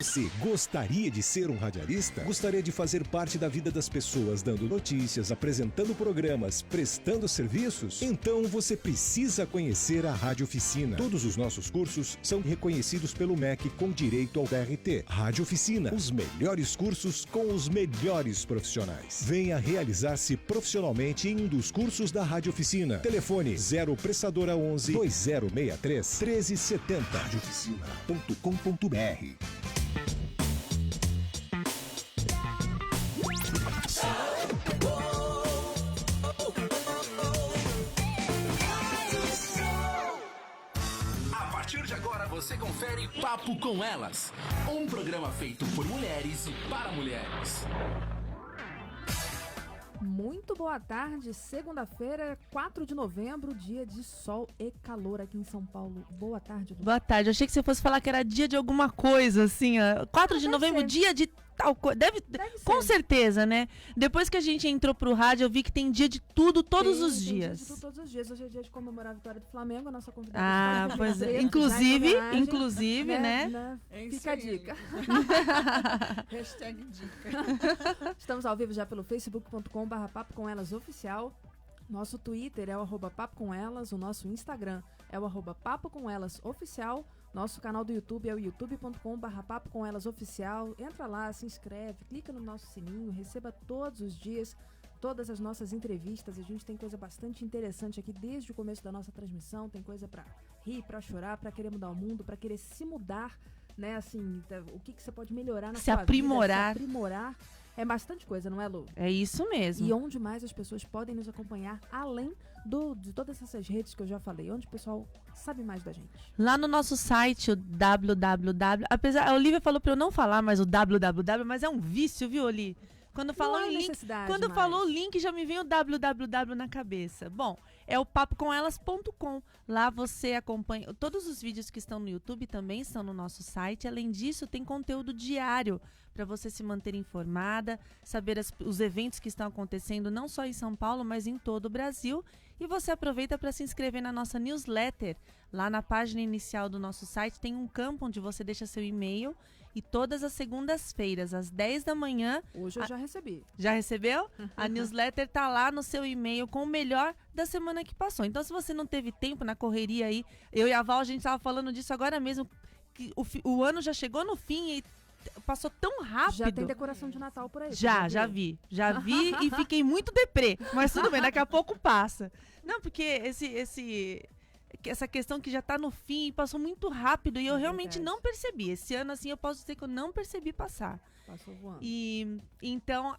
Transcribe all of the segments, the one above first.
Você gostaria de ser um radialista? Gostaria de fazer parte da vida das pessoas, dando notícias, apresentando programas, prestando serviços? Então você precisa conhecer a Rádio Oficina. Todos os nossos cursos são reconhecidos pelo MEC com direito ao DRT. Rádio Oficina, os melhores cursos com os melhores profissionais. Venha realizar-se profissionalmente em um dos cursos da Rádio Oficina. Telefone 0 Prestadora 11 2063 1370. radioficina.com.br. Você confere Papo com Elas, um programa feito por mulheres e para mulheres. Muito boa tarde, segunda-feira, 4 de novembro, dia de sol e calor aqui em São Paulo. Boa tarde, Lu. Boa tarde, eu achei que você fosse falar que era dia de alguma coisa, assim, ó. 4 de novembro, ser. dia de tal coisa. Deve com ser. certeza, né? Depois que a gente entrou pro rádio, eu vi que tem dia de tudo, todos os Tem dias. Dia de tudo, todos os dias. Hoje é dia de comemorar a vitória do Flamengo, a nossa convidada. Ah, está pois é. presente, Inclusive, né? Fica a dica. Hashtag dica. Estamos ao vivo já pelo facebook.com/papo com elas oficial. Nosso Twitter é o @papo com elas, o nosso Instagram é o @papo com elas oficial. Nosso canal do YouTube é o youtube.com/papo com elas oficial. Entra lá, se inscreve, clica no nosso sininho, receba todos os dias todas as nossas entrevistas. A gente tem coisa bastante interessante aqui desde o começo da nossa transmissão. Tem coisa pra rir, pra chorar, pra querer mudar o mundo, pra querer se mudar, né? Assim, o que você pode melhorar na sua vida, se aprimorar. É bastante coisa, não é, Lu? É isso mesmo. E onde mais as pessoas podem nos acompanhar, além de todas essas redes que eu já falei? Onde o pessoal sabe mais da gente? Lá no nosso site, o www. Apesar, a Olivia falou pra eu não falar mais o www, mas é um vício, viu, Oli? Quando falou o link, falou o link, já me vem o www na cabeça. Bom, é o papocomelas.com. Lá você acompanha todos os vídeos que estão no YouTube, também estão no nosso site. Além disso, tem conteúdo diário para você se manter informada, saber os eventos que estão acontecendo não só em São Paulo, mas em todo o Brasil. E você aproveita para se inscrever na nossa newsletter. Lá na página inicial do nosso site tem um campo onde você deixa seu e-mail, e todas as segundas-feiras, às 10 da manhã... Hoje eu já recebi. Já recebeu? A newsletter tá lá no seu e-mail com o melhor da semana que passou. Então, se você não teve tempo na correria aí, eu e a Val, a gente tava falando disso agora mesmo, que o ano já chegou no fim e passou tão rápido. Já tem decoração de Natal por aí. Já vi e fiquei muito deprê. Mas tudo bem, daqui a pouco passa. Não, porque essa questão que já tá no fim e passou muito rápido e eu realmente não percebi. Esse ano, assim, eu posso dizer que eu não percebi passar. Passou voando. E então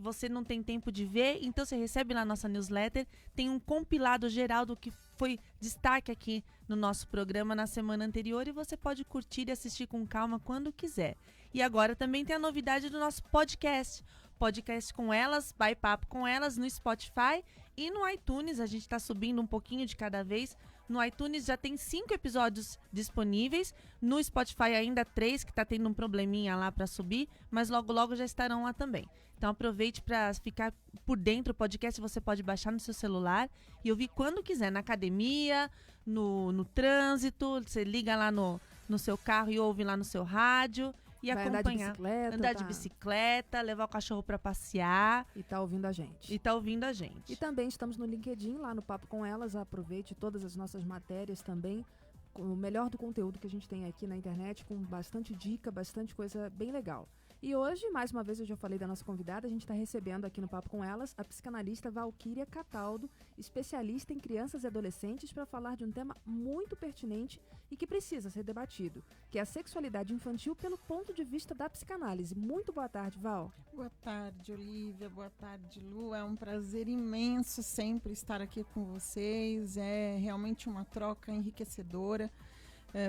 você não tem tempo de ver, então você recebe na nossa newsletter, tem um compilado geral do que foi destaque aqui no nosso programa na semana anterior e você pode curtir e assistir com calma quando quiser. E agora também tem a novidade do nosso podcast. Podcast com elas, by Papo com elas, no Spotify e no iTunes. A gente está subindo um pouquinho de cada vez. No iTunes já tem 5 episódios disponíveis. No Spotify ainda 3, que está tendo um probleminha lá para subir. Mas logo, logo já estarão lá também. Então aproveite para ficar por dentro. O podcast você pode baixar no seu celular e ouvir quando quiser. Na academia, no trânsito. Você liga lá no seu carro e ouve lá no seu rádio. E vai acompanhar, andar de bicicleta, levar o cachorro para passear. E tá ouvindo a gente. E também estamos no LinkedIn, lá no Papo com Elas. Aproveite todas as nossas matérias também, com o melhor do conteúdo que a gente tem aqui na internet, com bastante dica, bastante coisa bem legal. E hoje, mais uma vez, eu já falei da nossa convidada, a gente está recebendo aqui no Papo com Elas a psicanalista Valquíria Cataldo, especialista em crianças e adolescentes, para falar de um tema muito pertinente e que precisa ser debatido, que é a sexualidade infantil pelo ponto de vista da psicanálise. Muito boa tarde, Val. Boa tarde, Olivia. Boa tarde, Lu. É um prazer imenso sempre estar aqui com vocês. É realmente uma troca enriquecedora.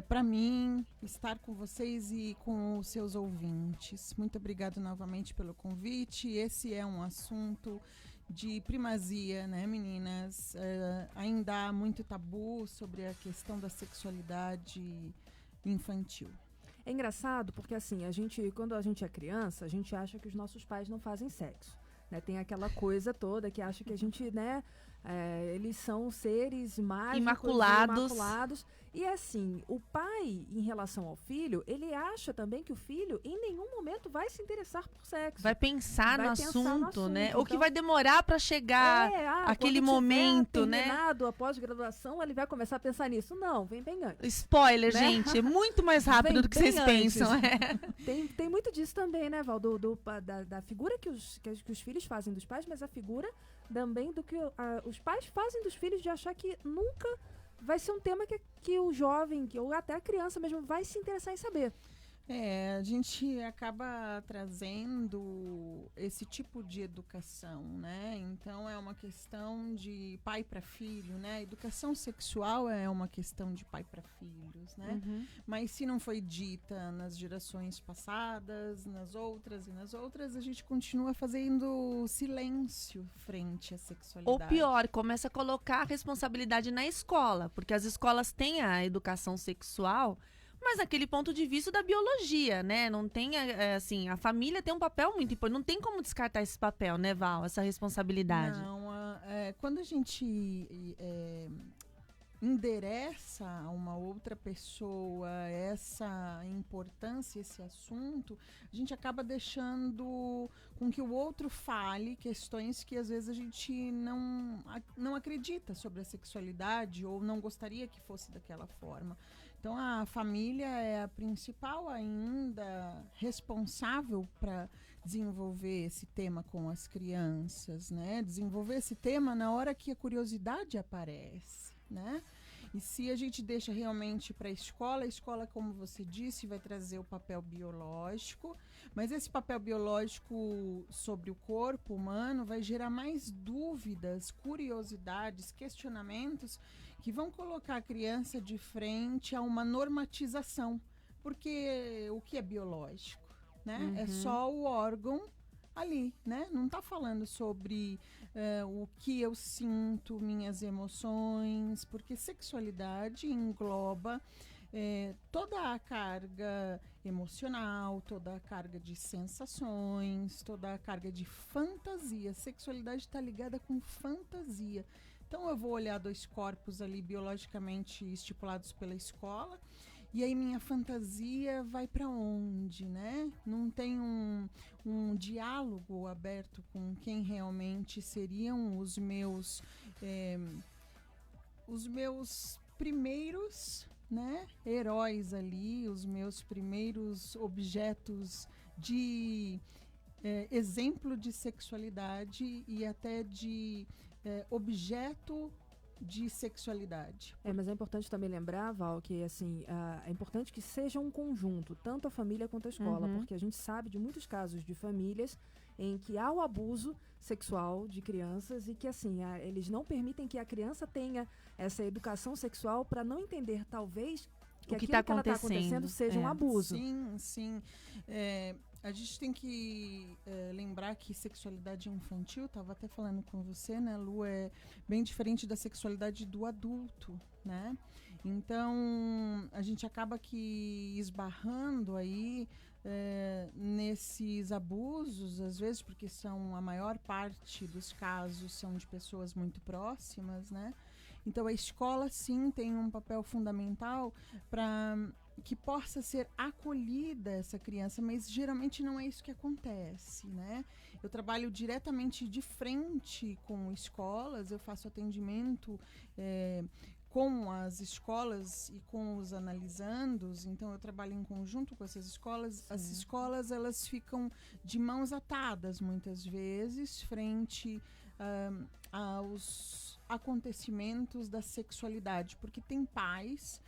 Para mim, estar com vocês e com os seus ouvintes. Muito obrigado novamente pelo convite. Esse é um assunto de primazia, né, meninas? Ainda há muito tabu sobre a questão da sexualidade infantil. É engraçado porque, assim, quando a gente é criança, a gente acha que os nossos pais não fazem sexo. Né? Tem aquela coisa toda que acha que a gente, né, Eles são seres mágicos, Imaculados. E assim, o pai, em relação ao filho, ele acha também que o filho, em nenhum momento, vai se interessar por sexo. Vai pensar no assunto, assunto, né? Ou que então- vai demorar pra chegar aquele quando momento, tiver né? terminado a pós-graduação, ele vai começar a pensar nisso. Não, vem bem antes. Spoiler, Né? gente, é muito mais rápido Vem do que bem vocês antes. pensam. É. Tem muito disso também, né, Val? Da figura que os filhos fazem dos pais, mas a figura também do que os pais fazem dos filhos, de achar que nunca vai ser um tema que o jovem, ou até a criança mesmo, vai se interessar em saber. A gente acaba trazendo esse tipo de educação, né? Então é uma questão de pai para filho, né? A educação sexual é uma questão de pai para filhos, né? Mas se não foi dita nas gerações passadas, nas outras, a gente continua fazendo silêncio frente à sexualidade. Ou pior, começa a colocar a responsabilidade na escola, porque as escolas têm a educação sexual, mas naquele ponto de vista da biologia, né? Não tem, assim, a família tem um papel muito importante. Não tem como descartar esse papel, né, Val? Essa responsabilidade. Não, quando a gente endereça a uma outra pessoa essa importância, esse assunto, a gente acaba deixando com que o outro fale questões que às vezes a gente não acredita sobre a sexualidade ou não gostaria que fosse daquela forma. Então a família é a principal ainda responsável para desenvolver esse tema com as crianças, né? Desenvolver esse tema na hora que a curiosidade aparece, né? E se a gente deixa realmente para a escola, como você disse, vai trazer o papel biológico, mas esse papel biológico sobre o corpo humano vai gerar mais dúvidas, curiosidades, questionamentos que vão colocar a criança de frente a uma normatização. Porque o que é biológico, né? É só o órgão ali, né? Não está falando sobre o que eu sinto, minhas emoções, porque sexualidade engloba toda a carga emocional, toda a carga de sensações, toda a carga de fantasia. Sexualidade está ligada com fantasia. Então eu vou olhar 2 corpos ali biologicamente estipulados pela escola, e aí minha fantasia vai para onde, né? Não tem um diálogo aberto com quem realmente seriam os meus primeiros, né, heróis ali, os meus primeiros objetos de exemplo de sexualidade e até de objeto de sexualidade. Mas é importante também lembrar, Val, que assim, é importante que seja um conjunto, tanto a família quanto a escola, porque a gente sabe de muitos casos de famílias em que há o abuso sexual de crianças e que assim, eles não permitem que a criança tenha essa educação sexual para não entender, talvez, que aquilo que ela está acontecendo seja um abuso. Sim. A gente tem que lembrar que sexualidade infantil, estava até falando com você, né, Lu, é bem diferente da sexualidade do adulto, né? Então, a gente acaba que esbarrando aí nesses abusos, às vezes, porque a maior parte dos casos são de pessoas muito próximas, né? Então, a escola, sim, tem um papel fundamental para que possa ser acolhida essa criança, mas geralmente não é isso que acontece, né? Eu trabalho diretamente de frente com escolas, eu faço atendimento com as escolas e com os analisandos, então eu trabalho em conjunto com essas escolas. Sim. As escolas, elas ficam de mãos atadas muitas vezes frente aos acontecimentos da sexualidade, porque tem pais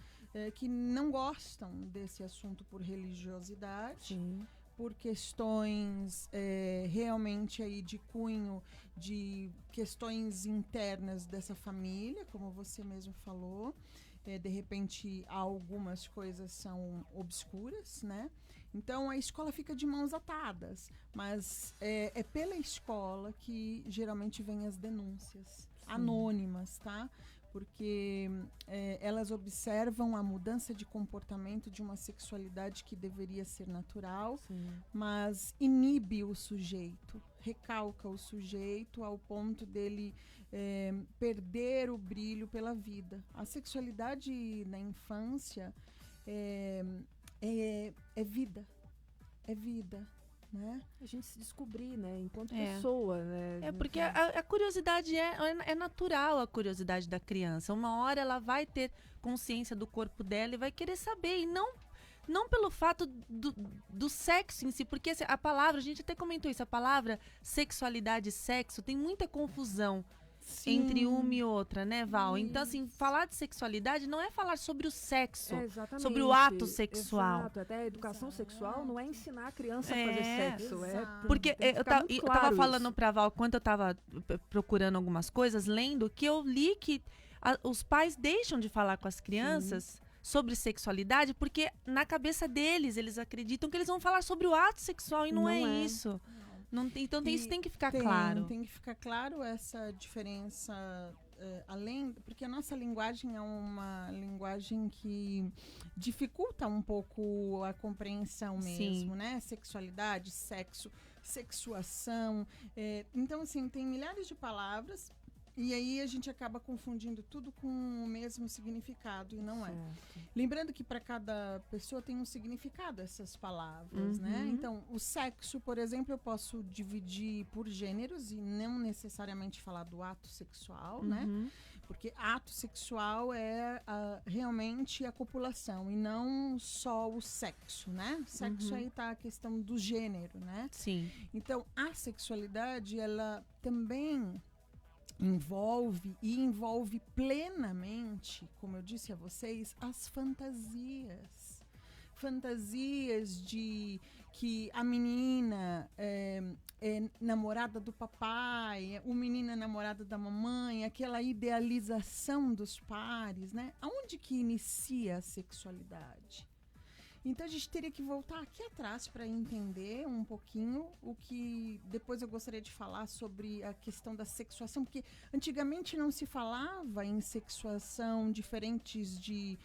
que não gostam desse assunto por religiosidade. Sim. Por questões realmente aí de cunho, de questões internas dessa família, como você mesmo falou. De repente, algumas coisas são obscuras, né? Então, a escola fica de mãos atadas, mas é pela escola que geralmente vem as denúncias. Sim. Anônimas, tá? porque elas observam a mudança de comportamento de uma sexualidade que deveria ser natural, mas inibe o sujeito, recalca o sujeito ao ponto dele perder o brilho pela vida. A sexualidade na infância é vida, né? A gente se descobrir, né? Enquanto pessoa, né? Porque a curiosidade é natural, a curiosidade da criança. Uma hora ela vai ter consciência do corpo dela e vai querer saber. E não pelo fato do sexo em si, porque a palavra, a gente até comentou isso, a palavra sexualidade e sexo tem muita confusão. Sim. Entre uma e outra, né, Val? Então, assim, falar de sexualidade não é falar sobre o sexo, sobre o ato sexual. Exato, até a educação sexual não é ensinar a criança a fazer sexo. Porque eu tava falando pra Val, quando eu tava procurando algumas coisas, lendo, que eu li que os pais deixam de falar com as crianças sobre sexualidade, porque na cabeça deles, eles acreditam que eles vão falar sobre o ato sexual, e não é isso. Então isso tem que ficar claro. Tem que ficar claro essa diferença, porque a nossa linguagem é uma linguagem que dificulta um pouco a compreensão mesmo, né? Sexualidade, sexo, sexuação. Então, assim, tem milhares de palavras. E aí a gente acaba confundindo tudo com o mesmo significado, e não é. Lembrando que para cada pessoa tem um significado essas palavras, né? Então, o sexo, por exemplo, eu posso dividir por gêneros e não necessariamente falar do ato sexual, né? Porque ato sexual é realmente a copulação e não só o sexo, né? Sexo aí tá a questão do gênero, né? Sim. Então, a sexualidade, ela também envolve plenamente, como eu disse a vocês, as fantasias de que a menina é namorada do papai, o menino é namorada da mamãe, aquela idealização dos pares, né? Aonde que inicia a sexualidade? Então a gente teria que voltar aqui atrás para entender um pouquinho o que depois eu gostaria de falar sobre a questão da sexuação, porque antigamente não se falava em sexuação diferentes de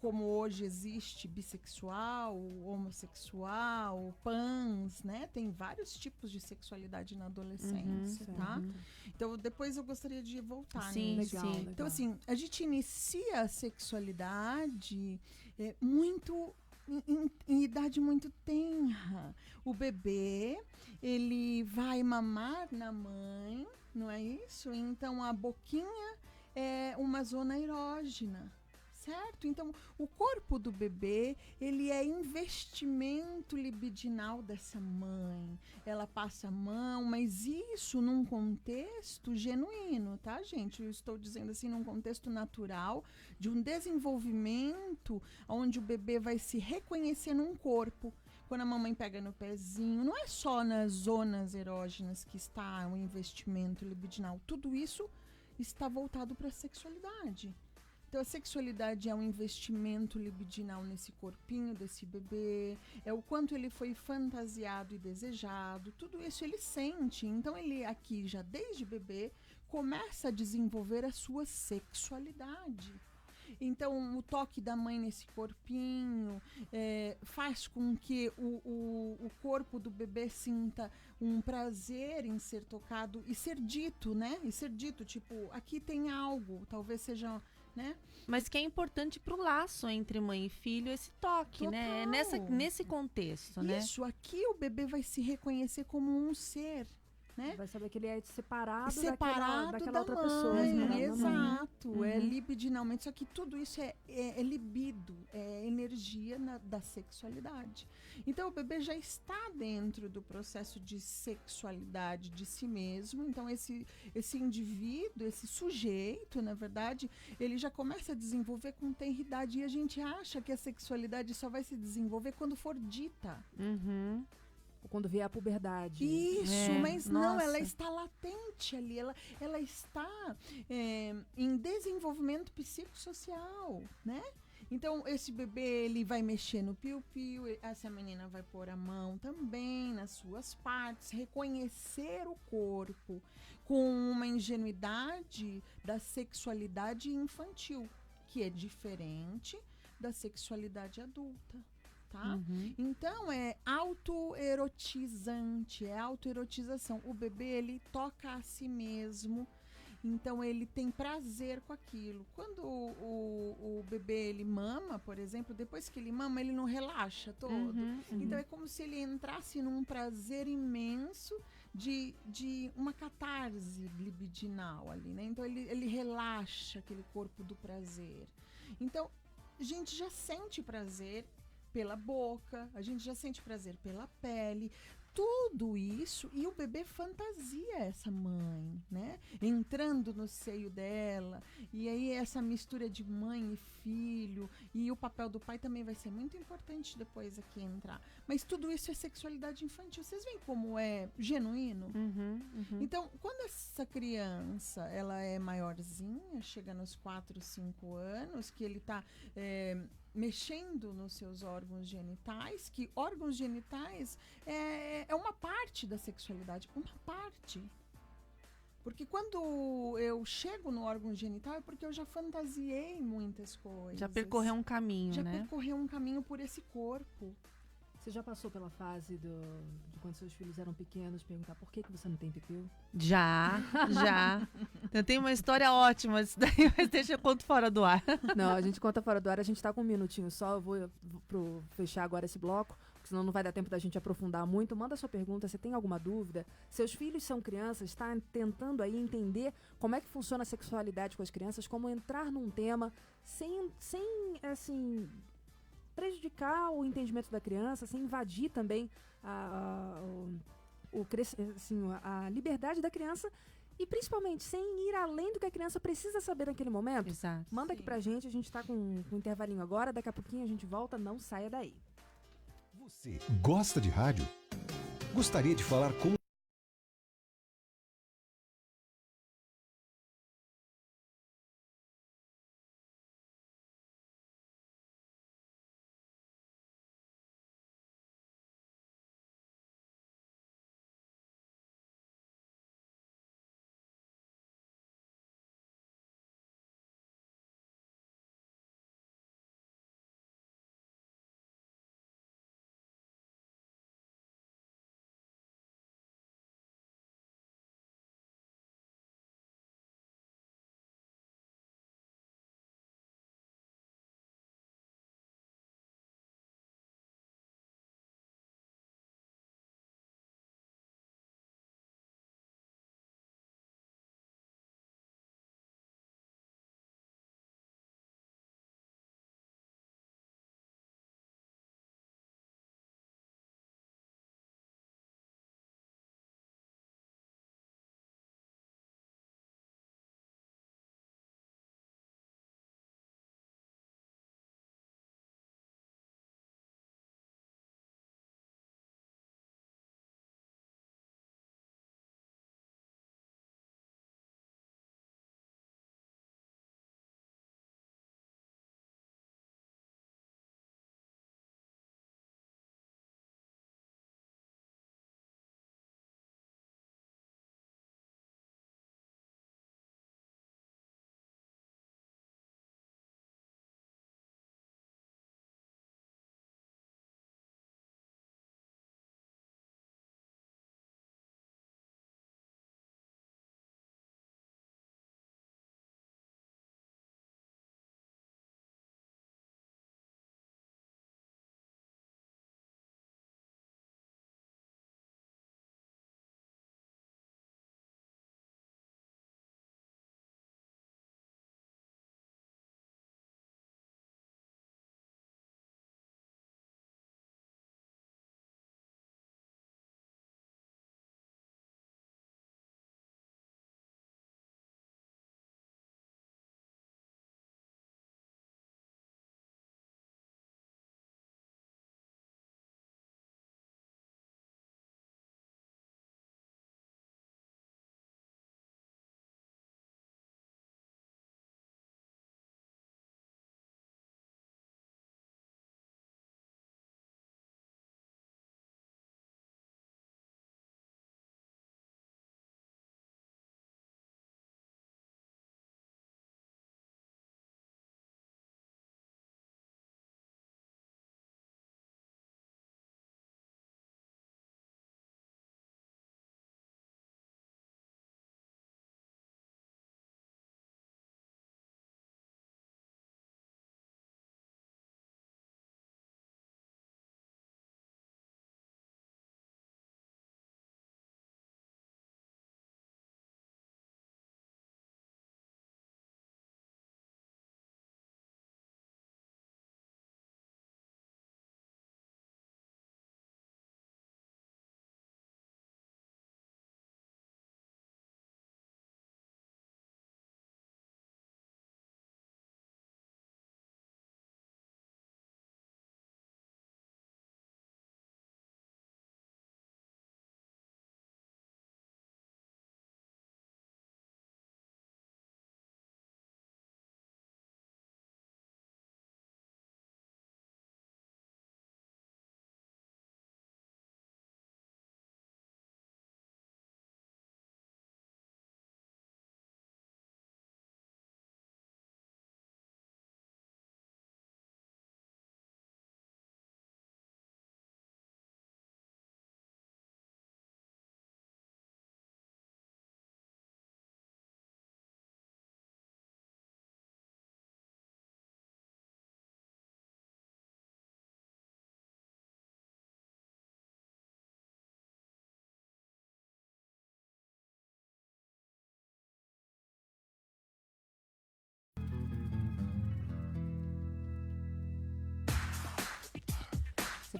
como hoje existe bissexual, homossexual, pans, né? Tem vários tipos de sexualidade na adolescência, tá? Então depois eu gostaria de voltar nisso. Legal. Então assim, a gente inicia a sexualidade muito em idade muito tenra. O bebê, ele vai mamar na mãe, não é isso? Então a boquinha é uma zona erógena, certo? Então o corpo do bebê, ele é investimento libidinal dessa mãe. Ela passa a mão, mas isso num contexto genuíno, tá, gente? Eu estou dizendo assim, num contexto natural, de um desenvolvimento onde o bebê vai se reconhecer num corpo. Quando a mamãe pega no pezinho, não é só nas zonas erógenas que está o investimento libidinal. Tudo isso está voltado para a sexualidade. Então, a sexualidade é um investimento libidinal nesse corpinho desse bebê, é o quanto ele foi fantasiado e desejado, tudo isso ele sente. Então, ele aqui, já desde bebê, começa a desenvolver a sua sexualidade. Então, o toque da mãe nesse corpinho faz com que o corpo do bebê sinta um prazer em ser tocado e ser dito, né? E ser dito, tipo, aqui tem algo, talvez seja... né? Mas que é importante pro laço entre mãe e filho esse toque, né? Nesse contexto, né? Isso, aqui o bebê vai se reconhecer como um ser, né? Vai saber que ele é separado da daquela outra mãe, pessoa. Exato, é libidinalmente, só que tudo isso é libido, é energia da sexualidade. Então o bebê já está dentro do processo de sexualidade de si mesmo, então esse indivíduo, esse sujeito, na verdade, ele já começa a desenvolver com tenridade, e a gente acha que a sexualidade só vai se desenvolver quando for dita. Ou quando vier a puberdade. Isso, mas não, ela está latente ali, ela está em desenvolvimento psicossocial, né? Então, esse bebê, ele vai mexer no piu-piu, essa menina vai pôr a mão também nas suas partes, reconhecer o corpo com uma ingenuidade da sexualidade infantil, que é diferente da sexualidade adulta, tá? Então, é autoerotizante, é autoerotização. O bebê, ele toca a si mesmo. Então, ele tem prazer com aquilo. Quando o bebê, ele mama, por exemplo, depois que ele mama, ele não relaxa todo. Então, é como se ele entrasse num prazer imenso de uma catarse libidinal ali, né? Então, ele relaxa aquele corpo do prazer. Então, a gente já sente prazer pela boca, a gente já sente prazer pela pele. Tudo isso, e o bebê fantasia essa mãe, né? Entrando no seio dela, e aí essa mistura de mãe e filho, e o papel do pai também vai ser muito importante depois aqui entrar. Mas tudo isso é sexualidade infantil. Vocês veem como é genuíno? Então, quando essa criança, ela é maiorzinha, chega nos 4, 5 anos, que ele tá mexendo nos seus órgãos genitais, que órgãos genitais é uma parte da sexualidade, uma parte. Porque quando eu chego no órgão genital é porque eu já fantasiei muitas coisas. Já percorreu um caminho, já né? percorreu um caminho por esse corpo. Você já passou pela fase de quando seus filhos eram pequenos, perguntar por que você não tem pipiu? Já. Eu tenho uma história ótima disso daí, mas deixa eu conto fora do ar. Não, a gente conta fora do ar, a gente tá com um minutinho só, eu vou fechar agora esse bloco, porque senão não vai dar tempo da gente aprofundar muito. Manda sua pergunta, você tem alguma dúvida? Seus filhos são crianças, está tentando aí entender como é que funciona a sexualidade com as crianças, como entrar num tema sem assim, prejudicar o entendimento da criança, sem invadir também a liberdade da criança e principalmente sem ir além do que a criança precisa saber naquele momento. Exato. Manda aqui pra gente, a gente tá com um intervalinho agora, daqui a pouquinho a gente volta, não saia daí. Você gosta de rádio? Gostaria de falar com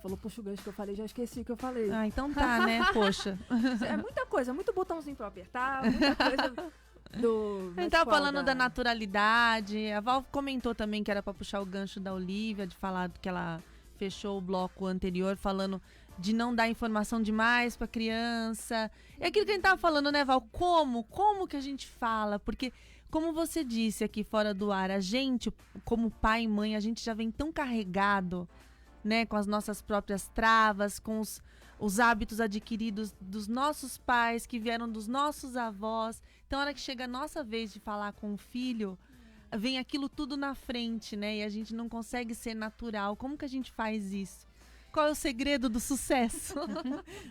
falou puxa o gancho que eu falei, já esqueci o que eu falei. Ah, então tá, né? Poxa. É muita coisa, muito botãozinho pra eu apertar, muita coisa do... A gente tava falando da naturalidade. A Val comentou também que era pra puxar o gancho da Olivia, de falar que ela fechou o bloco anterior falando de não dar informação demais pra criança. É aquilo que a gente tava falando, né, Val? Como que a gente fala? Porque, como você disse aqui fora do ar, a gente, como pai e mãe, a gente já vem tão carregado, né, com as nossas próprias travas, com os hábitos adquiridos dos nossos pais, que vieram dos nossos avós. Então, a hora que chega a nossa vez de falar com o filho, vem aquilo tudo na frente, né? E a gente não consegue ser natural. Como que a gente faz isso? Qual é o segredo do sucesso?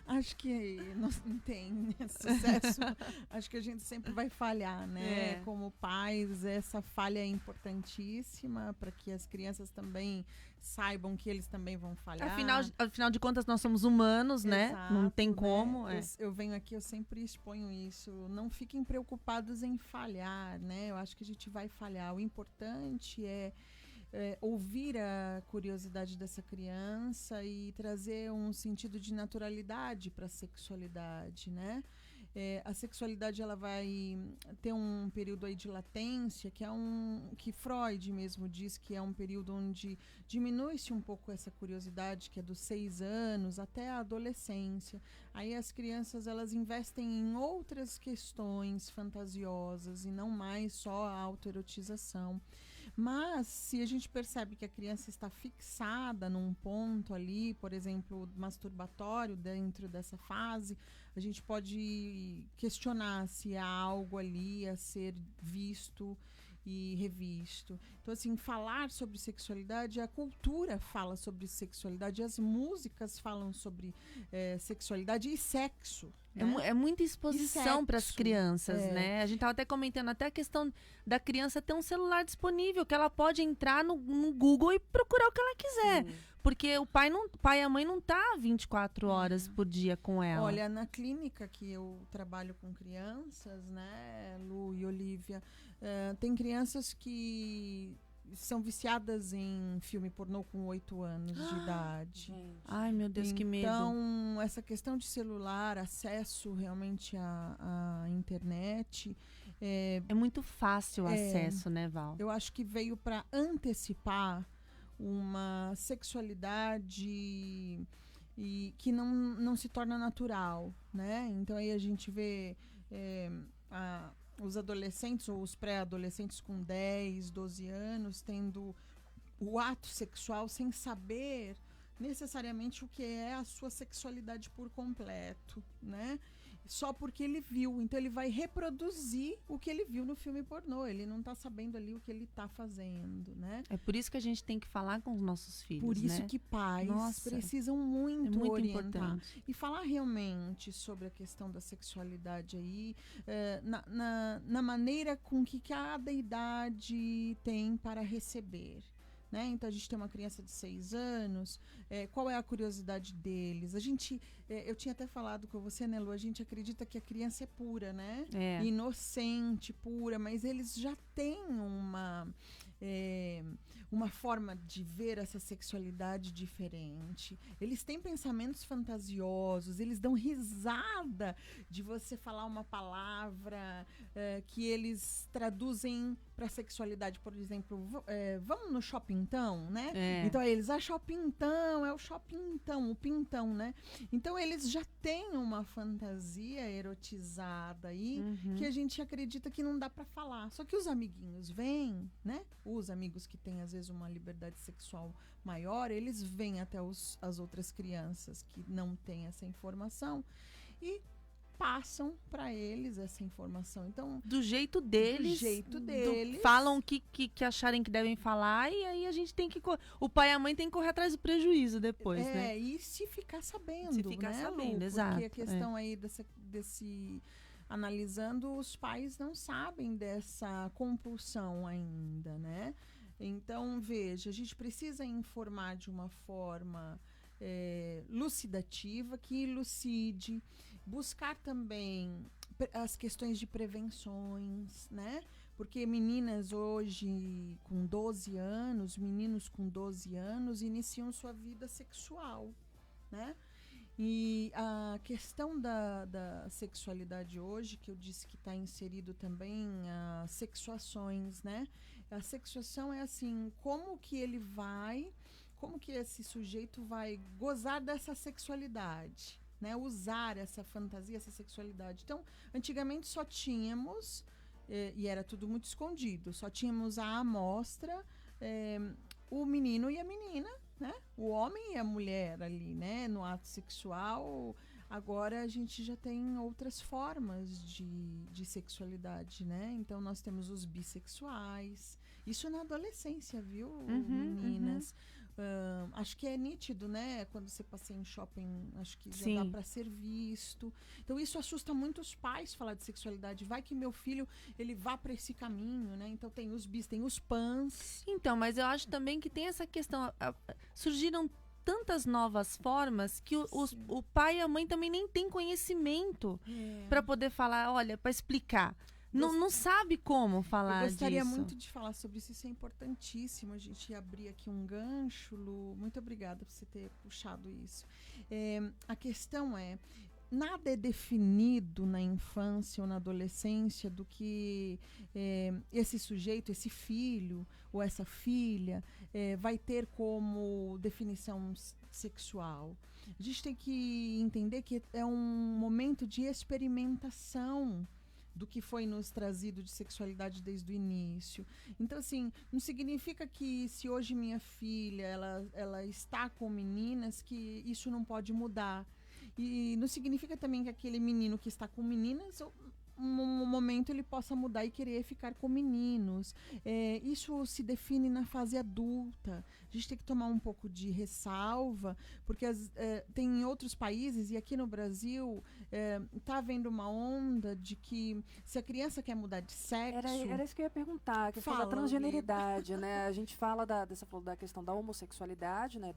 Acho que não tem sucesso. Acho que a gente sempre vai falhar, né? É. Como pais, essa falha é importantíssima para que as crianças também saibam que eles também vão falhar. Afinal de contas, nós somos humanos, né? Exato, Não tem né? como. Eu venho aqui, eu sempre exponho isso. Não fiquem preocupados em falhar, né? Eu acho que a gente vai falhar. O importante é ouvir a curiosidade dessa criança e trazer um sentido de naturalidade para a sexualidade, né? A sexualidade ela vai ter um período aí de latência, que Freud mesmo diz que é um período onde diminui-se um pouco essa curiosidade, que é dos 6 anos até a adolescência. Aí as crianças elas investem em outras questões fantasiosas e não mais só a autoerotização. Mas, se a gente percebe que a criança está fixada num ponto ali, por exemplo, masturbatório dentro dessa fase, a gente pode questionar se há algo ali a ser visto e revisto. Então, assim, falar sobre sexualidade, a cultura fala sobre sexualidade, as músicas falam sobre sexualidade e sexo. Né? É muita exposição para as sexo, crianças, né? A gente tava até comentando até a questão da criança ter um celular disponível, que ela pode entrar no Google e procurar o que ela quiser. Sim. Porque o pai e a mãe não tá 24 horas por dia com ela. Olha, na clínica que eu trabalho com crianças, né, Lu e Olivia, tem crianças que são viciadas em filme pornô com 8 anos de idade. Gente. Ai, meu Deus, que medo. Então, essa questão de celular, acesso realmente à internet, É muito fácil o acesso, né, Val? eu acho que veio para antecipar uma sexualidade e que não se torna natural, né? Então aí a gente vê os adolescentes ou os pré-adolescentes com 10, 12 anos tendo o ato sexual sem saber necessariamente o que é a sua sexualidade por completo, né? Só porque ele viu. Então ele vai reproduzir o que ele viu no filme pornô. Ele não tá sabendo ali o que ele tá fazendo, né? É por isso que a gente tem que falar com os nossos filhos, Por isso né? que pais Nossa, precisam muito, é muito orientar. importante. E falar realmente sobre a questão da sexualidade aí, na maneira com que cada idade tem para receber. Né? Então a gente tem uma criança de 6 anos, qual é a curiosidade deles? Eu tinha até falado com você, né, Lu? A gente acredita que a criança é pura, né? É. Inocente, pura, mas eles já têm uma forma de ver essa sexualidade diferente. Eles têm pensamentos fantasiosos, eles dão risada de você falar uma palavra que eles traduzem para sexualidade. Por exemplo, vamos no shopping então, né? Então eles, shopping então, é o shopping então, o pintão, né? Então eles já têm uma fantasia erotizada aí que a gente acredita que não dá para falar. Só que os amiguinhos vêm, né? Os amigos que têm às vezes uma liberdade sexual maior, eles vêm até as outras crianças que não têm essa informação e passam para eles essa informação. Então, Do jeito deles. Falam o que acharem que devem falar e aí a gente tem que... O pai e a mãe tem que correr atrás do prejuízo depois, né? E se ficar sabendo, Se ficar né, sabendo, Lu? exato, Porque a questão aí desse... Analisando, os pais não sabem dessa compulsão ainda, né? Então, veja, a gente precisa informar de uma forma lucidativa, que elucide, buscar também as questões de prevenções, né? porque meninas hoje com 12 anos, meninos com 12 anos, iniciam sua vida sexual, né? E a questão da sexualidade hoje, que eu disse que está inserido também as sexuações, né? A sexuação é assim, como que esse sujeito vai gozar dessa sexualidade, né? Usar essa fantasia, essa sexualidade. Então, antigamente só tínhamos, e era tudo muito escondido, só tínhamos a amostra, o menino e a menina, né? O homem e a mulher ali, né? No ato sexual. Agora a gente já tem outras formas de sexualidade, né? Então nós temos os bissexuais. Isso na adolescência, viu, meninas? Acho que é nítido, né? Quando você passeia em shopping, acho que já dá para ser visto. Então isso assusta muito os pais falar de sexualidade. Vai que meu filho, ele vá para esse caminho, né? Então tem os bis, tem os pans. Então, mas eu acho também que tem essa questão. Surgiram tantas novas formas que o pai e a mãe também nem têm conhecimento para poder falar, olha, para explicar. Não sabe como falar disso. Eu gostaria muito de falar sobre isso. Isso é importantíssimo. A gente abrir aqui um gancho, Lu. Muito obrigada por você ter puxado isso. A questão nada é definido na infância ou na adolescência do que esse sujeito, esse filho ou essa filha vai ter como definição sexual. A gente tem que entender que é um momento de experimentação do que foi nos trazido de sexualidade desde o início. Então, assim, não significa que se hoje minha filha ela está com meninas, que isso não pode mudar. E não significa também que aquele menino que está com meninas, um momento ele possa mudar e querer ficar com meninos. Isso se define na fase adulta. A gente tem que tomar um pouco de ressalva, porque tem em outros países, e aqui no Brasil está havendo uma onda de que se a criança quer mudar de sexo... Era isso que eu ia perguntar, a questão da transgeneridade, né? A gente fala da questão da homossexualidade, né?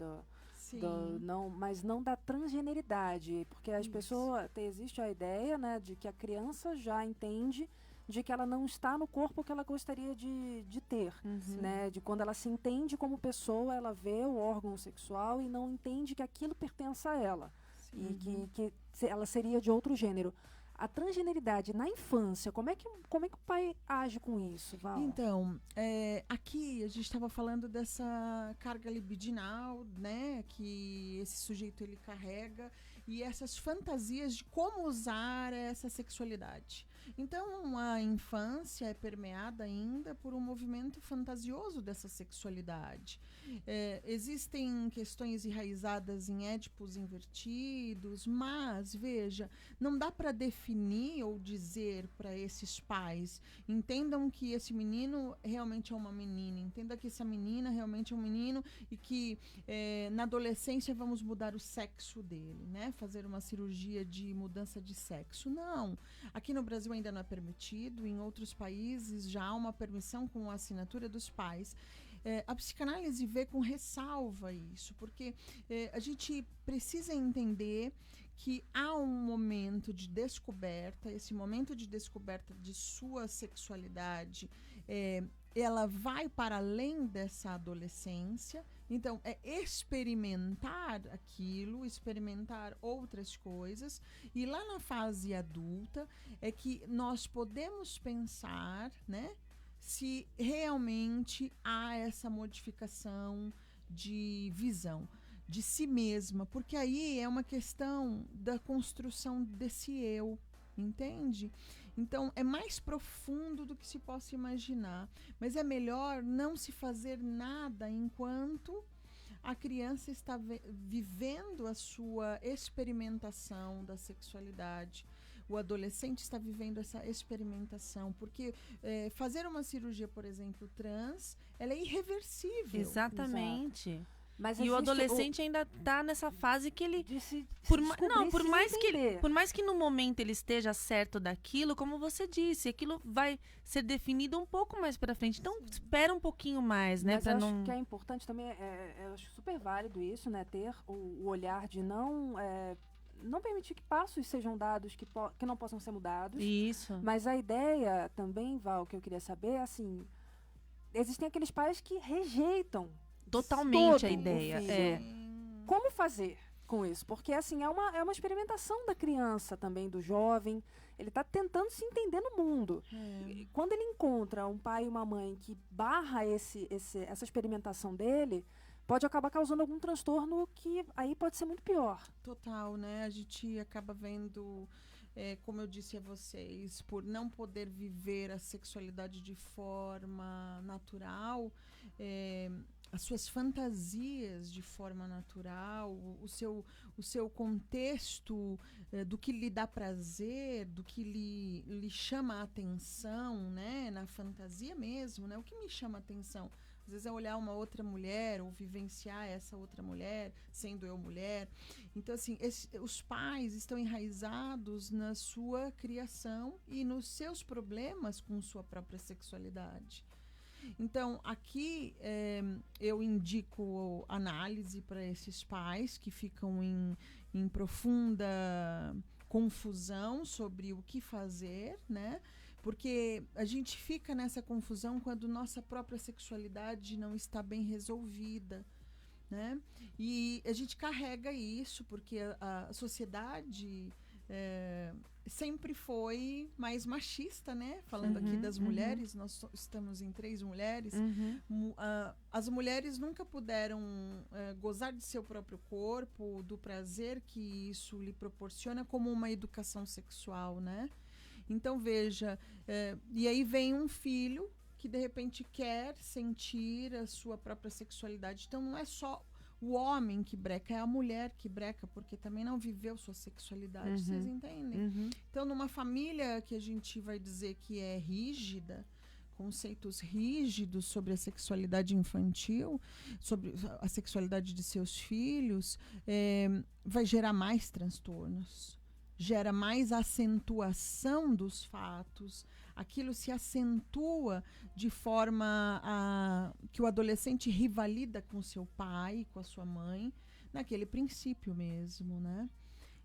Mas não da transgeneridade, porque as pessoas, existe a ideia, né, de que a criança já entende de que ela não está no corpo que ela gostaria de ter, né, de quando ela se entende como pessoa, ela vê o órgão sexual e não entende que aquilo pertence a ela, e que ela seria de outro gênero. A transgeneridade na infância, como é que o pai age com isso, Val? Então, aqui a gente estava falando dessa carga libidinal, né, que esse sujeito ele carrega, e essas fantasias de como usar essa sexualidade. Então, a infância é permeada ainda por um movimento fantasioso dessa sexualidade. Existem questões enraizadas em édipos invertidos, mas, veja, não dá para definir ou dizer para esses pais, entendam que esse menino realmente é uma menina, entenda que essa menina realmente é um menino e que na adolescência vamos mudar o sexo dele, né? Fazer uma cirurgia de mudança de sexo. Não. Aqui no Brasil ainda não é permitido, em outros países já há uma permissão com a assinatura dos pais. A psicanálise vê com ressalva isso, porque a gente precisa entender que há um momento de descoberta, esse momento de descoberta de sua sexualidade, ela vai para além dessa adolescência. Então, é experimentar aquilo, experimentar outras coisas. E lá na fase adulta é que nós podemos pensar, né, se realmente há essa modificação de visão de si mesma. Porque aí é uma questão da construção desse eu, entende? Então, é mais profundo do que se possa imaginar. Mas é melhor não se fazer nada enquanto a criança está vivendo a sua experimentação da sexualidade. O adolescente está vivendo essa experimentação. Porque fazer uma cirurgia, por exemplo, trans, ela é irreversível. Exatamente. Exato. Mas e o adolescente ainda está nessa fase que ele por mais que no momento ele esteja certo daquilo, como você disse, aquilo vai ser definido um pouco mais para frente. Então espera um pouquinho mais, né? Mas eu acho que é importante também, eu acho super válido isso, né? Ter o olhar de não permitir que passos sejam dados que não possam ser mudados. Isso. Mas a ideia também, Val, que eu queria saber, assim, existem aqueles pais que rejeitam Totalmente a ideia. Como fazer com isso? Porque, assim, é uma experimentação da criança também, do jovem. Ele está tentando se entender no mundo. E quando ele encontra um pai e uma mãe que barra essa experimentação dele, pode acabar causando algum transtorno que aí pode ser muito pior. Total, né? A gente acaba vendo, como eu disse a vocês, por não poder viver a sexualidade de forma natural, as suas fantasias de forma natural, o seu contexto do que lhe dá prazer, do que lhe chama a atenção, né? Na fantasia mesmo, né? O que me chama a atenção? Às vezes é olhar uma outra mulher ou vivenciar essa outra mulher, sendo eu mulher. Então, assim, os pais estão enraizados na sua criação e nos seus problemas com sua própria sexualidade. Então, aqui eu indico análise para esses pais que ficam em profunda confusão sobre o que fazer, né? Porque a gente fica nessa confusão quando nossa própria sexualidade não está bem resolvida, né? E a gente carrega isso porque a sociedade sempre foi mais machista, né? Falando aqui das mulheres, nós estamos em 3 mulheres. As mulheres nunca puderam gozar de seu próprio corpo, do prazer que isso lhe proporciona como uma educação sexual, né? Então, veja, e aí vem um filho que, de repente, quer sentir a sua própria sexualidade. Então, não é só o homem que breca, é a mulher que breca, porque também não viveu sua sexualidade, vocês entendem? Então, numa família que a gente vai dizer que é rígida, conceitos rígidos sobre a sexualidade infantil, sobre a sexualidade de seus filhos, vai gerar mais transtornos. Gera mais acentuação dos fatos, aquilo se acentua de forma que o adolescente rivalida com seu pai, com a sua mãe, naquele princípio mesmo, né?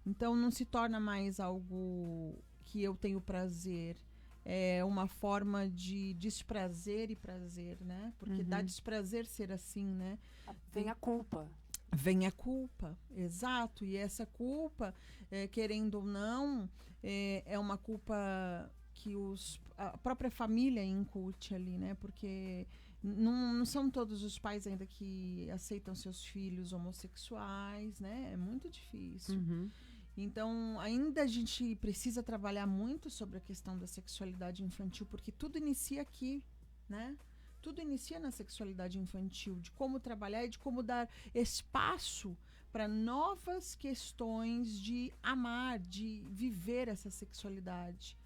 Então não se torna mais algo que eu tenho prazer, é uma forma de desprazer e prazer, né? Porque dá desprazer ser assim, né? Vem a culpa. Vem a culpa, exato. E essa culpa, querendo ou não, é uma culpa que a própria família incute ali, né? Porque não são todos os pais ainda que aceitam seus filhos homossexuais, né? É muito difícil. Então, ainda a gente precisa trabalhar muito sobre a questão da sexualidade infantil, porque tudo inicia aqui, né? Tudo inicia na sexualidade infantil, de como trabalhar e de como dar espaço para novas questões de amar, de viver essa sexualidade.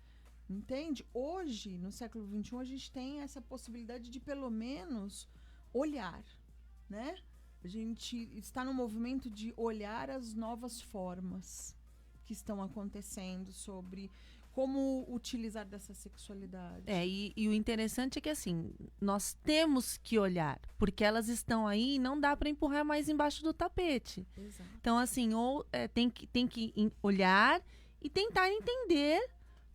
Entende? Hoje, no século XXI, a gente tem essa possibilidade de, pelo menos, olhar, né? A gente está no movimento de olhar as novas formas que estão acontecendo sobre como utilizar dessa sexualidade. E o interessante é que, assim, nós temos que olhar, porque elas estão aí e não dá para empurrar mais embaixo do tapete. Exato. Então, assim, tem que olhar e tentar entender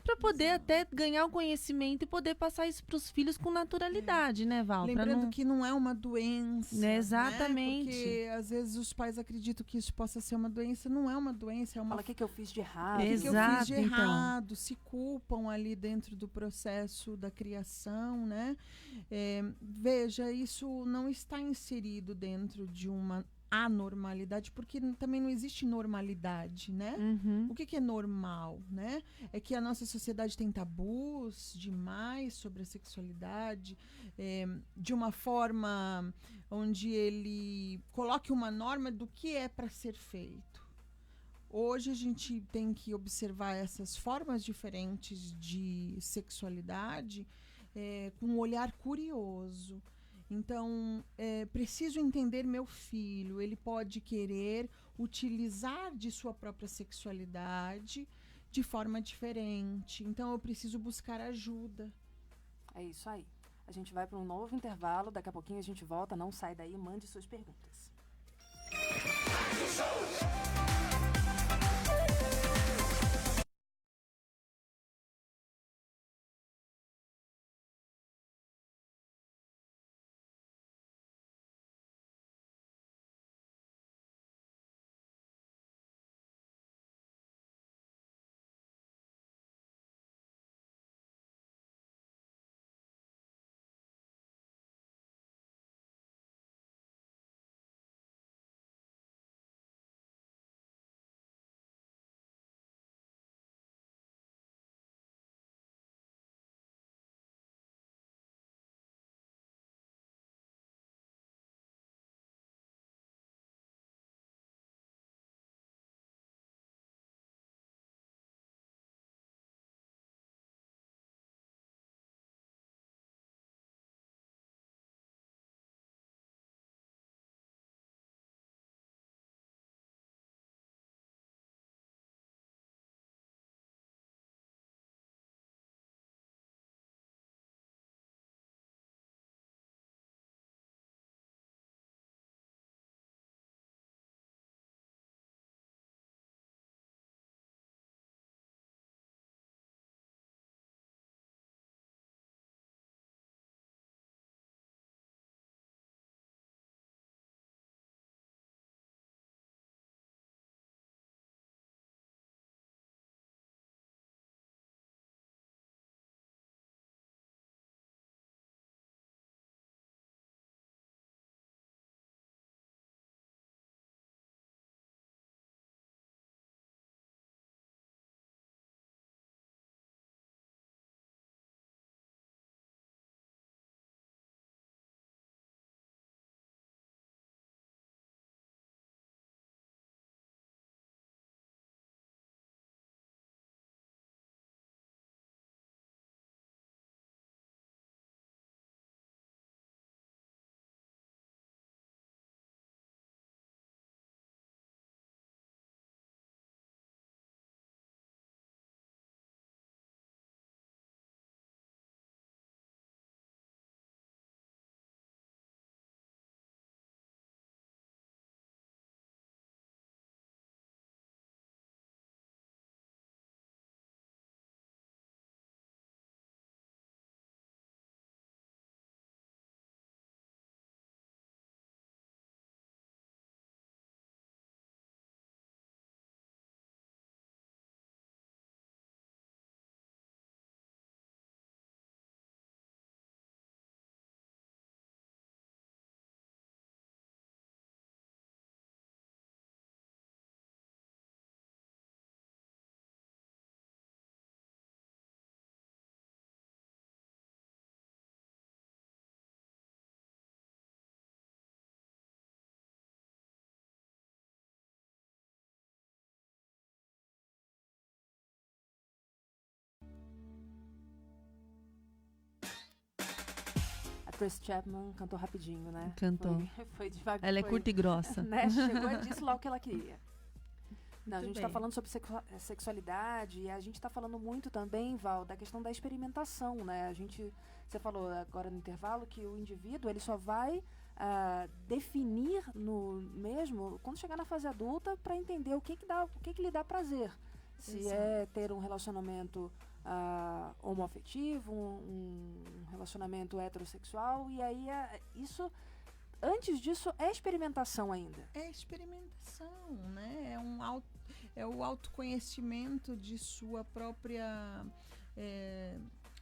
para poder até ganhar o conhecimento e poder passar isso para os filhos com naturalidade, né, Val? Lembrando que não é uma doença. Exatamente. Né? Porque às vezes os pais acreditam que isso possa ser uma doença. Não é uma doença, é uma... Fala, o que eu fiz de errado? O que eu fiz de então. errado? Se culpam ali dentro do processo da criação, né? Veja, isso não está inserido dentro de uma anormalidade, porque também não existe normalidade, né? O que é normal, né? É que a nossa sociedade tem tabus demais sobre a sexualidade, de uma forma onde ele coloque uma norma do que é para ser feito. Hoje a gente tem que observar essas formas diferentes de sexualidade com um olhar curioso. Então, preciso entender meu filho. Ele pode querer utilizar de sua própria sexualidade de forma diferente. Então, eu preciso buscar ajuda. É isso aí. A gente vai para um novo intervalo. Daqui a pouquinho a gente volta. Não sai daí. Mande suas perguntas. Tracy Chapman cantou rapidinho, né? Cantou. Foi devagar. Ela é curta e grossa. Né? Chegou e disse logo o que ela queria. Não, a gente está bem. falando sobre sexualidade e a gente está falando muito também, Val, da questão da experimentação, né? Você falou agora no intervalo que o indivíduo ele só vai definir mesmo quando chegar na fase adulta para entender o que lhe dá prazer. Se Exato. é ter um relacionamento homoafetivo, um relacionamento heterossexual, e aí isso... Antes disso, é experimentação ainda. É experimentação, né? É o autoconhecimento de sua própria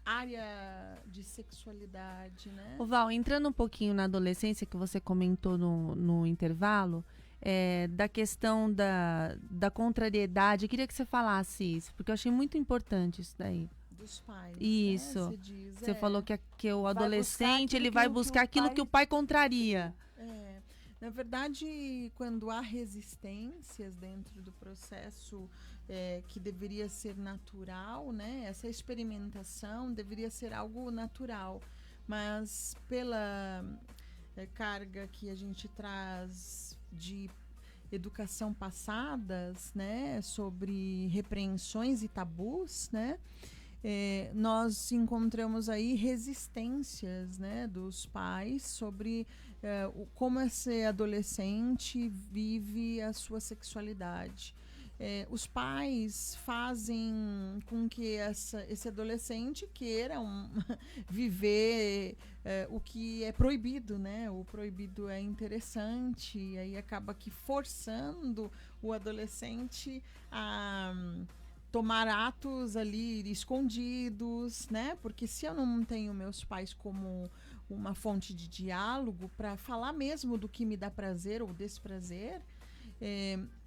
área de sexualidade, né? Ô Val, entrando um pouquinho na adolescência que você comentou no intervalo, da questão da contrariedade, eu queria que você falasse isso, porque eu achei muito importante isso daí. Dos pais. Isso. Né? Você falou que o adolescente aquilo ele vai que o buscar aquilo pai- que o pai contraria. Na verdade, quando há resistências dentro do processo que deveria ser natural, né? Essa experimentação deveria ser algo natural, mas pela carga que a gente traz de educação passadas, né? Sobre repreensões e tabus, né? Nós encontramos aí resistências, né, dos pais sobre como esse adolescente vive a sua sexualidade. Os pais fazem com que esse adolescente queira viver o que é proibido, né? O proibido é interessante, e aí acaba que forçando o adolescente a tomar atos ali escondidos, né? Porque se eu não tenho meus pais como uma fonte de diálogo para falar mesmo do que me dá prazer ou desprazer,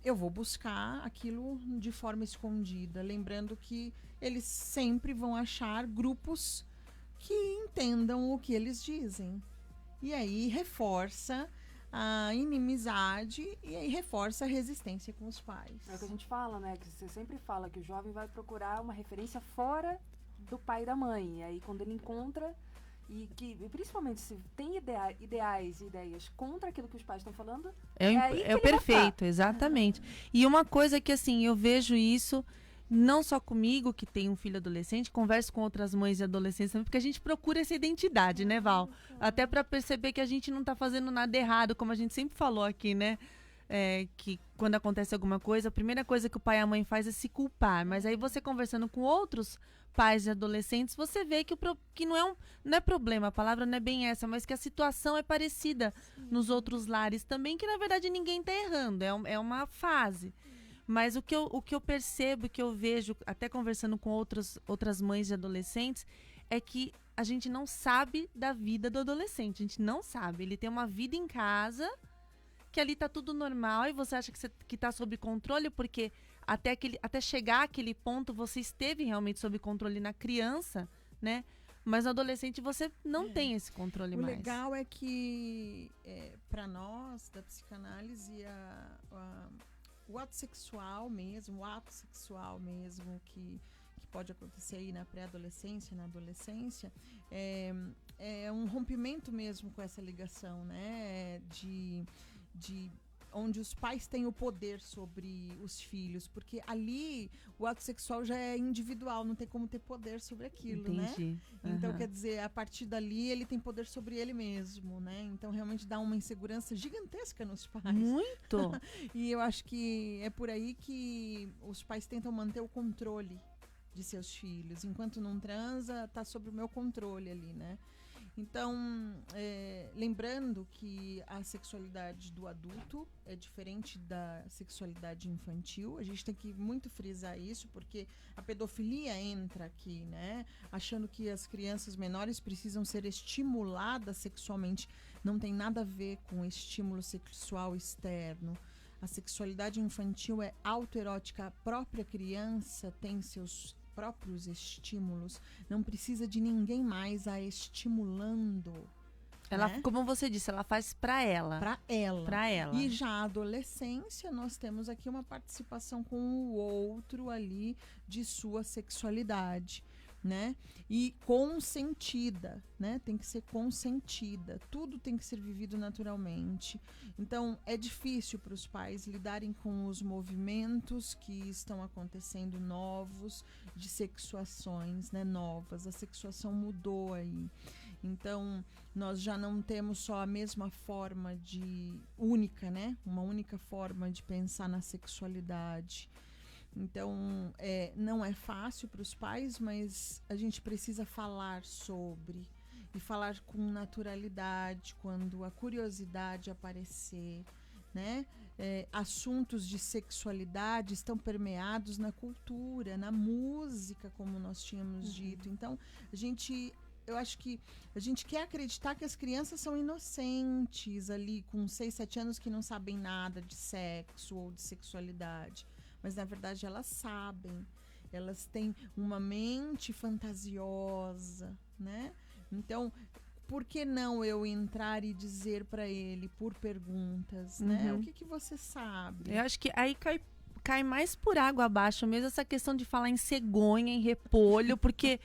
eu vou buscar aquilo de forma escondida, lembrando que eles sempre vão achar grupos que entendam o que eles dizem. E aí reforça a inimizade e aí reforça a resistência com os pais. É o que a gente fala, né? Que você sempre fala que o jovem vai procurar uma referência fora do pai e da mãe. E aí quando ele encontra, e principalmente se tem ideais e ideias contra aquilo que os pais estão falando, aí que É o ele vai perfeito, exatamente. E uma coisa que assim, eu vejo isso não só comigo, que tem um filho adolescente, converso com outras mães de adolescentes também, porque a gente procura essa identidade, né, Val? Até para perceber que a gente não tá fazendo nada errado, como a gente sempre falou aqui, né? Que quando acontece alguma coisa, a primeira coisa que o pai e a mãe faz é se culpar. Mas aí você conversando com outros pais de adolescentes, você vê que não é problema, a palavra não é bem essa, mas que a situação é parecida nos outros lares também, que na verdade ninguém tá errando, é uma fase. Mas o que eu percebo, que eu vejo, até conversando com outras mães de adolescentes, é que a gente não sabe da vida do adolescente. A gente não sabe. Ele tem uma vida em casa, que ali tá tudo normal, e você acha que tá sob controle, porque até chegar àquele ponto, você esteve realmente sob controle na criança, né? Mas no adolescente você não tem esse controle mais. O legal é que, para nós, da psicanálise, o ato sexual mesmo, que pode acontecer aí na pré-adolescência, na adolescência, é um rompimento mesmo com essa ligação, né? De onde os pais têm o poder sobre os filhos, porque ali o ato sexual já é individual, não tem como ter poder sobre aquilo, Entendi. né? Então, Uhum. quer dizer, a partir dali ele tem poder sobre ele mesmo, né? Então, realmente dá uma insegurança gigantesca nos pais. Muito. E eu acho que é por aí que os pais tentam manter o controle de seus filhos. Enquanto não transa, tá sob o meu controle ali, né? Então, lembrando que a sexualidade do adulto é diferente da sexualidade infantil. A gente tem que muito frisar isso, porque a pedofilia entra aqui, né? Achando que as crianças menores precisam ser estimuladas sexualmente. Não tem nada a ver com estímulo sexual externo. A sexualidade infantil é autoerótica. A própria criança tem seus próprios estímulos, não precisa de ninguém mais a estimulando. Ela, né? como você disse, ela faz pra ela. Pra ela. E E já a adolescência, nós temos aqui uma participação com o outro ali de sua sexualidade. né? E consentida, né? Tem que ser consentida. Tudo tem que ser vivido naturalmente. Então, é difícil para os pais lidarem com os movimentos que estão acontecendo novos, de sexuações, né? Novas. A sexuação mudou aí. Então, nós já não temos só a mesma forma única, né? Uma única forma de pensar na sexualidade. Então, não é fácil para os pais, mas a gente precisa falar sobre e falar com naturalidade quando a curiosidade aparecer, né? Assuntos de sexualidade estão permeados na cultura, na música, como nós tínhamos dito. Então, eu acho que a gente quer acreditar que as crianças são inocentes ali, com 6, 7 anos, que não sabem nada de sexo ou de sexualidade. Mas, na verdade, elas sabem. Elas têm uma mente fantasiosa, né? Então, por que não eu entrar e dizer para ele, por perguntas, né? O que você sabe? Eu acho que aí cai mais por água abaixo mesmo essa questão de falar em cegonha, em repolho, porque...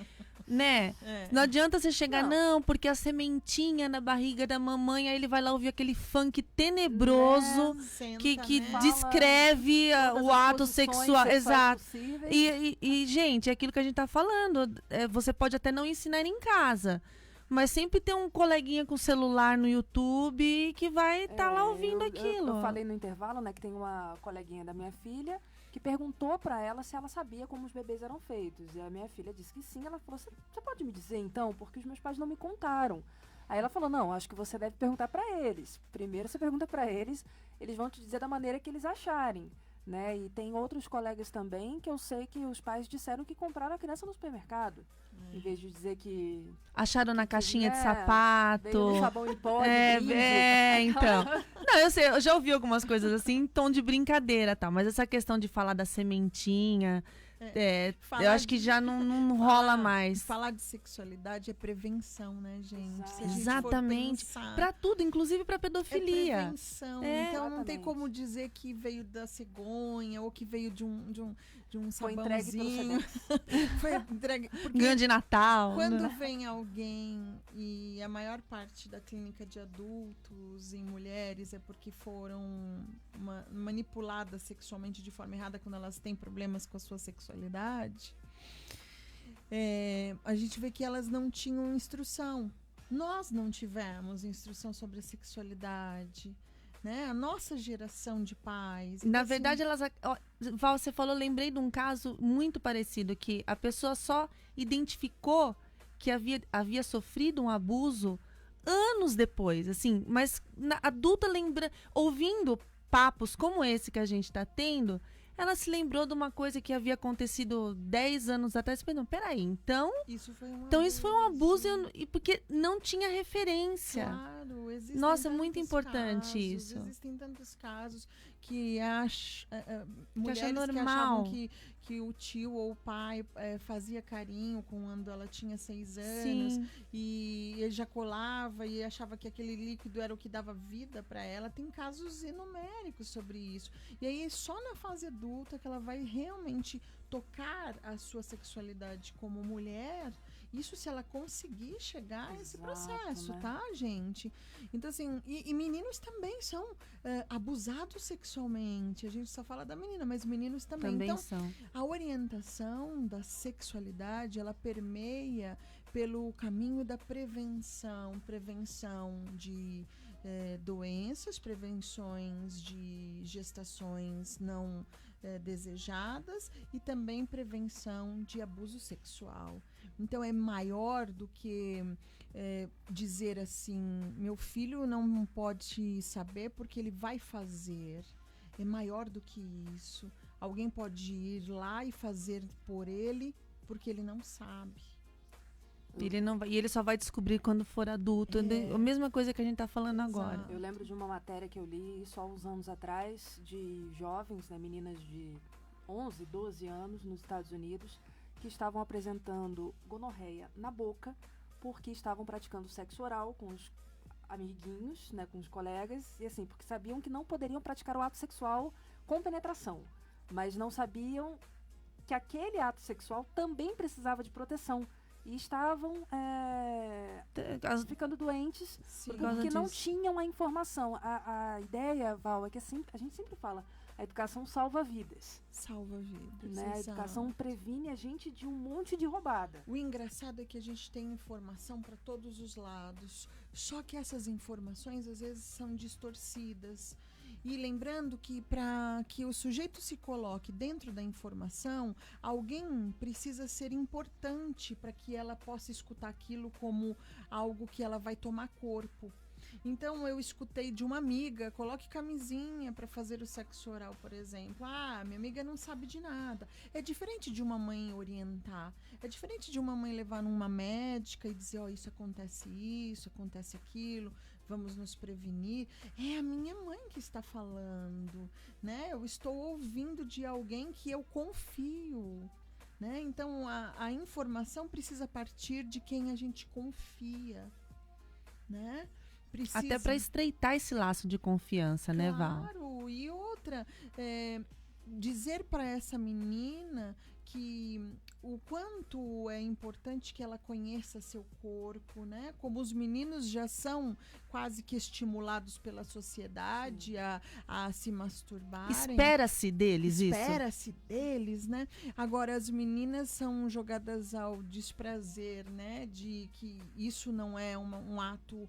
né? Não adianta você chegar, não, porque a sementinha na barriga da mamãe, aí ele vai lá ouvir aquele funk tenebroso que descreve o ato sexual. Exato. E, gente, é aquilo que a gente tá falando. Você pode até não ensinar em casa, mas sempre tem um coleguinha com celular no YouTube que vai estar lá ouvindo aquilo. Eu falei no intervalo, né, que tem uma coleguinha da minha filha que perguntou pra ela se ela sabia como os bebês eram feitos. E a minha filha disse que sim. Ela falou, você pode me dizer então? Porque os meus pais não me contaram. Aí ela falou, não, acho que você deve perguntar pra eles. Primeiro você pergunta pra eles, eles vão te dizer da maneira que eles acharem, né? E tem outros colegas também que eu sei que os pais disseram que compraram a criança no supermercado. Em vez de dizer que... acharam na caixinha de sapato. Veio no sabão em pó, então. Não, eu sei, eu já ouvi algumas coisas assim em tom de brincadeira e tal. Mas essa questão de falar da sementinha... eu acho que já não rola mais. Falar de sexualidade é prevenção, né, gente? Exatamente. Pra tudo, inclusive pra pedofilia. É prevenção. Então não tem como dizer que veio da cegonha ou que veio de um sabãozinho. Foi entregue. Ganho de Natal. Quando vem alguém, e a maior parte da clínica de adultos em mulheres é porque foram manipuladas sexualmente de forma errada quando elas têm problemas com a sua sexualidade, a gente vê que elas não tinham instrução. Nós não tivemos instrução sobre a sexualidade, né? A nossa geração de pais. Na verdade, Val, você falou, lembrei de um caso muito parecido, que a pessoa só identificou que havia sofrido um abuso anos depois, assim, mas adulta ouvindo papos como esse que a gente está tendo, ela se lembrou de uma coisa que havia acontecido 10 anos atrás. Não, peraí, então isso foi um abuso e porque não tinha referência. Claro, existem Nossa, é muito importante isso. Existem tantos casos que mulheres que normal. achavam que o tio ou o pai fazia carinho quando ela tinha 6 anos. Sim. E ejaculava e achava que aquele líquido era o que dava vida para ela. Tem casos inuméricos sobre isso. E aí só na fase adulta que ela vai realmente tocar a sua sexualidade como mulher. Isso se ela conseguir chegar a esse processo, né? Tá, gente? Então, assim, e meninos também são abusados sexualmente. A gente só fala da menina, mas meninos também. Então, são. A orientação da sexualidade, ela permeia pelo caminho da prevenção de doenças, prevenções de gestações não desejadas e também prevenção de abuso sexual. Então é maior do que dizer assim, meu filho não pode saber porque ele vai fazer. É maior do que isso. Alguém pode ir lá e fazer por ele porque ele não sabe. E ele só vai descobrir quando for adulto. A mesma coisa que a gente tá falando agora. Eu lembro de uma matéria que eu li só há uns anos atrás de jovens, né, meninas de 11, 12 anos nos Estados Unidos que estavam apresentando gonorreia na boca porque estavam praticando sexo oral com os amiguinhos, né, com os colegas, e assim, porque sabiam que não poderiam praticar o ato sexual com penetração, mas não sabiam que aquele ato sexual também precisava de proteção. E estavam ficando doentes porque não tinham a informação. A ideia, Val, é que assim, a gente sempre fala, a educação salva vidas. Salva vidas, né? A educação previne a gente de um monte de roubada. O engraçado é que a gente tem informação para todos os lados, só que essas informações às vezes são distorcidas. E lembrando que para que o sujeito se coloque dentro da informação, alguém precisa ser importante para que ela possa escutar aquilo como algo que ela vai tomar corpo. Então eu escutei de uma amiga, coloque camisinha para fazer o sexo oral, por exemplo. Minha amiga não sabe de nada. É diferente de uma mãe orientar. É diferente de uma mãe levar numa médica e dizer, isso acontece aquilo, vamos nos prevenir. É a minha mãe que está falando, né? Eu estou ouvindo de alguém que eu confio, né? Então a informação precisa partir de quem a gente confia, né? Até para estreitar esse laço de confiança, né, Val? Claro, e outra, dizer para essa menina que o quanto é importante que ela conheça seu corpo, né? Como os meninos já são quase que estimulados pela sociedade a se masturbarem. Espera-se deles isso. Espera-se deles, né? Agora, as meninas são jogadas ao desprazer, né? De que isso não é um ato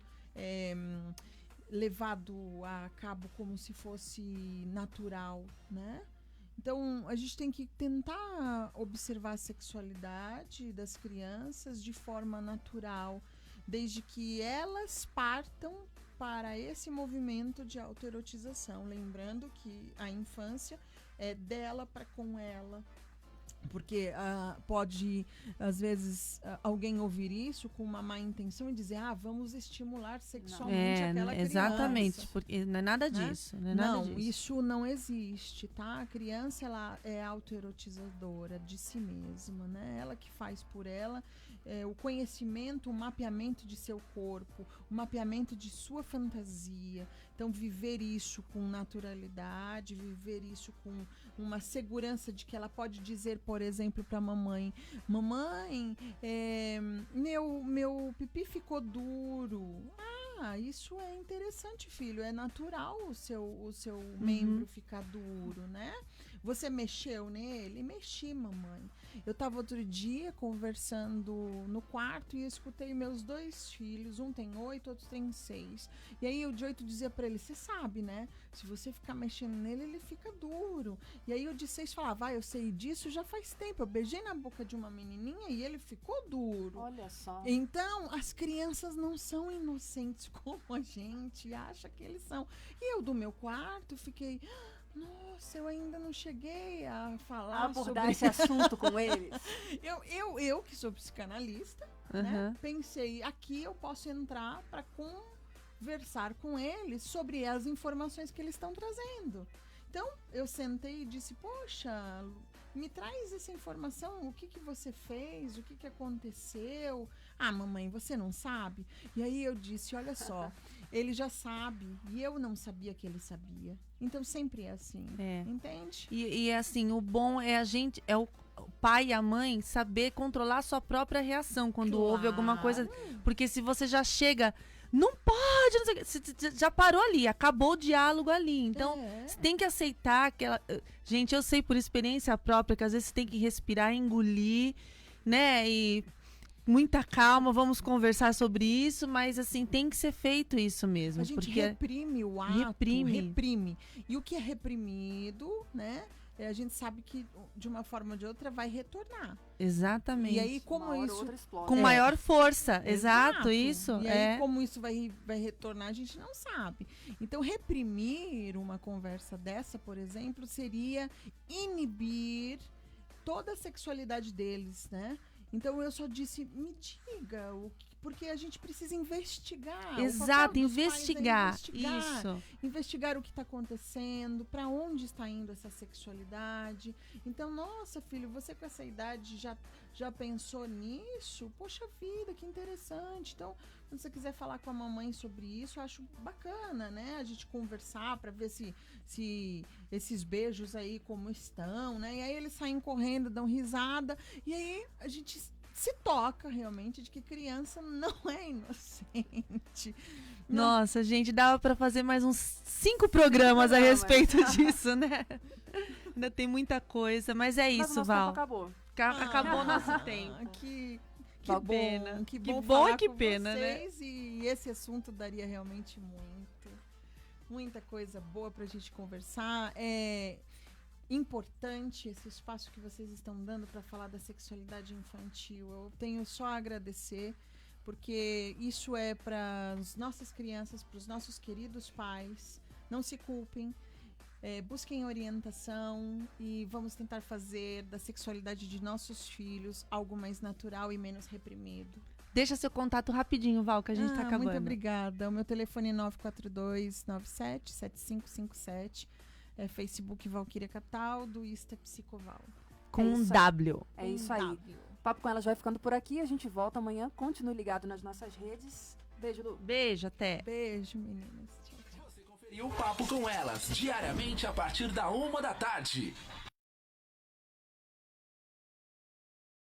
levado a cabo como se fosse natural, né? Então, a gente tem que tentar observar a sexualidade das crianças de forma natural, desde que elas partam para esse movimento de autoerotização, lembrando que a infância é dela para com ela. Porque pode, às vezes, alguém ouvir isso com uma má intenção e dizer, vamos estimular sexualmente aquela criança. Exatamente, porque não é nada disso. Não, isso não existe, tá? A criança, ela é autoerotizadora de si mesma, né? Ela que faz por ela o conhecimento, o mapeamento de seu corpo, o mapeamento de sua fantasia. Então, viver isso com naturalidade, viver isso com uma segurança de que ela pode dizer, por exemplo, para a mamãe, meu pipi ficou duro. Isso é interessante, filho, é natural o seu membro ficar duro, né? Você mexeu nele? Mexi, mamãe. Eu estava outro dia conversando no quarto e escutei meus 2 filhos, um tem 8, outro tem 6. E aí o de 8 dizia para ele, você sabe, né? Se você ficar mexendo nele, ele fica duro. E aí o de 6 falava, eu sei disso já faz tempo. Eu beijei na boca de uma menininha e ele ficou duro. Olha só. Então, as crianças não são inocentes como a gente acha que eles são. E eu do meu quarto fiquei... Nossa, eu ainda não cheguei a falar abordar esse assunto com eles. Eu que sou psicanalista, né? Pensei, aqui eu posso entrar para conversar com eles sobre as informações que eles estão trazendo. Então, eu sentei e disse, poxa, me traz essa informação, o que você fez, o que aconteceu? Mamãe, você não sabe? E aí eu disse, olha só, ele já sabe e eu não sabia que ele sabia. Então sempre é assim, entende? E assim, o bom é o pai e a mãe saber controlar a sua própria reação quando houve alguma coisa. Porque se você já chega, não pode, não sei o que, você já parou ali, acabou o diálogo ali. Então, você tem que aceitar aquela... Gente, eu sei por experiência própria que às vezes você tem que respirar, engolir, né? E muita calma, vamos conversar sobre isso, mas assim, tem que ser feito isso mesmo. A gente reprime o ato, reprime. E o que é reprimido, né? A gente sabe que de uma forma ou de outra vai retornar. Exatamente. E aí como isso com maior força, exato isso. E aí como isso vai retornar, a gente não sabe. Então reprimir uma conversa dessa, por exemplo, seria inibir toda a sexualidade deles, né? Então eu só disse, me diga porque a gente precisa investigar. Exato, investigar. Isso. Investigar o que está acontecendo, para onde está indo essa sexualidade. Então, nossa, filho, você com essa idade já pensou nisso? Poxa vida, que interessante. Então, quando você quiser falar com a mamãe sobre isso, eu acho bacana, né? A gente conversar para ver se esses beijos aí como estão, né? E aí eles saem correndo, dão risada, e aí a gente se toca realmente de que criança não é inocente. Nossa, gente, dava para fazer mais uns 5 programas a respeito disso, né? Ainda tem muita coisa, mas é isso, Val. Acabou. Acabou nosso tempo. Que pena. Que bom falar e que com pena, vocês, né? E esse assunto daria realmente muita coisa boa pra gente conversar. É importante esse espaço que vocês estão dando para falar da sexualidade infantil. Eu tenho só a agradecer, porque isso é para as nossas crianças, para os nossos queridos pais. Não se culpem, busquem orientação e vamos tentar fazer da sexualidade de nossos filhos algo mais natural e menos reprimido. Deixa seu contato rapidinho, Val, que a gente tá acabando. Muito obrigada. O meu telefone é 942977557. Facebook Valquíria Cataldo, Insta Psicoval. Com um W. É isso aí. Papo com Elas vai ficando por aqui. A gente volta amanhã. Continue ligado nas nossas redes. Beijo, Lu. Beijo, até. Beijo, meninas. Tchau, tchau. Você conferiu o Papo com Elas, diariamente a partir da 1 da tarde.